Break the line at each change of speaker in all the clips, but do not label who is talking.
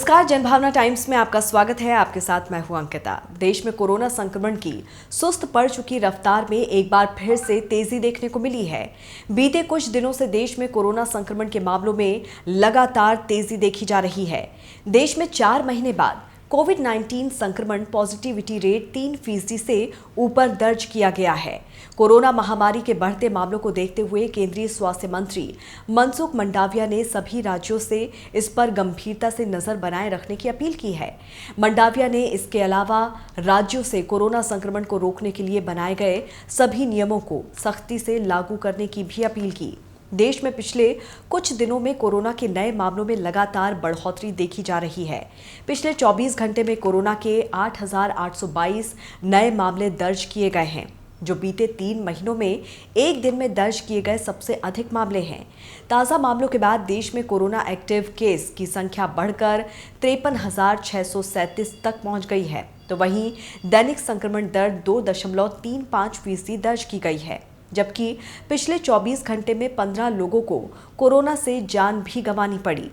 नमस्कार, जनभावना टाइम्स में आपका स्वागत है। आपके साथ मैं हूं अंकिता। देश में कोरोना संक्रमण की सुस्त पड़ चुकी रफ्तार में एक बार फिर से तेजी देखने को मिली है। बीते कुछ दिनों से देश में कोरोना संक्रमण के मामलों में लगातार तेजी देखी जा रही है। देश में 4 महीने बाद कोविड-19 संक्रमण पॉजिटिविटी रेट 3% से ऊपर दर्ज किया गया है। कोरोना महामारी के बढ़ते मामलों को देखते हुए केंद्रीय स्वास्थ्य मंत्री मनसुख मंडाविया ने सभी राज्यों से इस पर गंभीरता से नजर बनाए रखने की अपील की है। मंडाविया ने इसके अलावा राज्यों से कोरोना संक्रमण को रोकने के लिए बनाए गए सभी नियमों को सख्ती से लागू करने की भी अपील की। देश में पिछले कुछ दिनों में कोरोना के नए मामलों में लगातार बढ़ोतरी देखी जा रही है। पिछले 24 घंटे में कोरोना के 8,822 नए मामले दर्ज किए गए हैं, जो बीते 3 महीनों में एक दिन में दर्ज किए गए सबसे अधिक मामले हैं। ताज़ा मामलों के बाद देश में कोरोना एक्टिव केस की संख्या बढ़कर 53,637 तक पहुंच गई है, तो वहीं दैनिक संक्रमण दर 2.35% दर्ज की गई है, जबकि पिछले 24 घंटे में 15 लोगों को कोरोना से जान भी गंवानी पड़ी।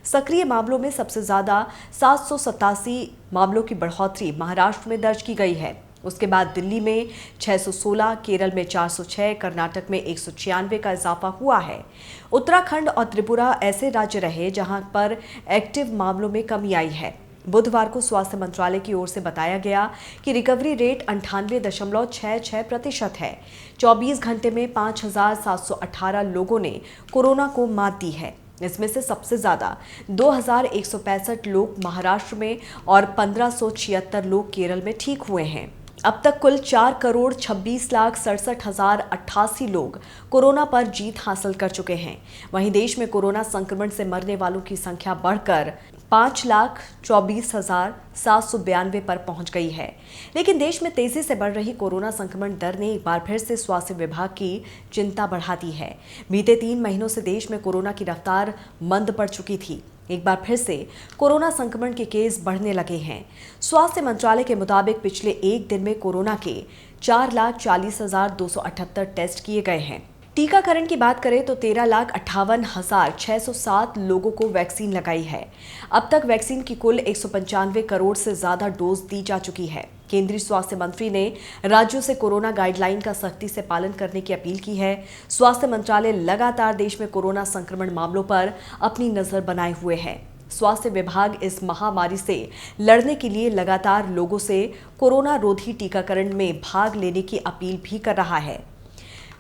सक्रिय मामलों में सबसे ज्यादा 787 मामलों की बढ़ोतरी महाराष्ट्र में दर्ज की गई है। उसके बाद दिल्ली में 616, केरल में 406, कर्नाटक में 196 का इजाफा हुआ है। उत्तराखंड और त्रिपुरा ऐसे राज्य रहे जहां पर एक्टिव मामलों में कमी आई है। बुधवार को स्वास्थ्य मंत्रालय की ओर से बताया गया कि रिकवरी रेट 98.66% है। 24 घंटे में 5,718 लोगों ने कोरोना को मात दी है। इसमें से सबसे ज्यादा 2,165 लोग महाराष्ट्र में और 1,576 लोग केरल में ठीक हुए हैं। अब तक कुल 4,26,67,088 लोग कोरोना पर जीत हासिल कर चुके हैं। वहीं देश में कोरोना संक्रमण से मरने वालों की संख्या बढ़कर 5,24,792 पर पहुंच गई है। लेकिन देश में तेजी से बढ़ रही कोरोना संक्रमण दर ने एक बार फिर से स्वास्थ्य विभाग की चिंता बढ़ा दी है। बीते 3 महीनों से देश में कोरोना की रफ्तार मंद पड़ चुकी थी। एक बार फिर से कोरोना संक्रमण के केस बढ़ने लगे हैं। स्वास्थ्य मंत्रालय के मुताबिक पिछले एक दिन में कोरोना के 4,40,278 टेस्ट किए गए हैं। टीकाकरण की बात करें तो 13,58,607 लोगों को वैक्सीन लगाई है। अब तक वैक्सीन की कुल 195 करोड़ से ज्यादा डोज दी जा चुकी है। केंद्रीय स्वास्थ्य मंत्री ने राज्यों से कोरोना गाइडलाइन का सख्ती से पालन करने की अपील की है। स्वास्थ्य मंत्रालय लगातार देश में कोरोना संक्रमण मामलों पर अपनी नजर बनाए हुए है। स्वास्थ्य विभाग इस महामारी से लड़ने के लिए लगातार लोगों से कोरोना रोधी टीकाकरण में भाग लेने की अपील भी कर रहा है।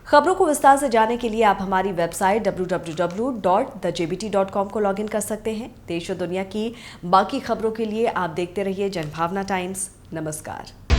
खबरों को विस्तार से जानने के लिए आप हमारी वेबसाइट www.thejbt.com को लॉगिन कर सकते हैं। देश और दुनिया की बाकी खबरों के लिए आप देखते रहिए जनभावना टाइम्स। नमस्कार।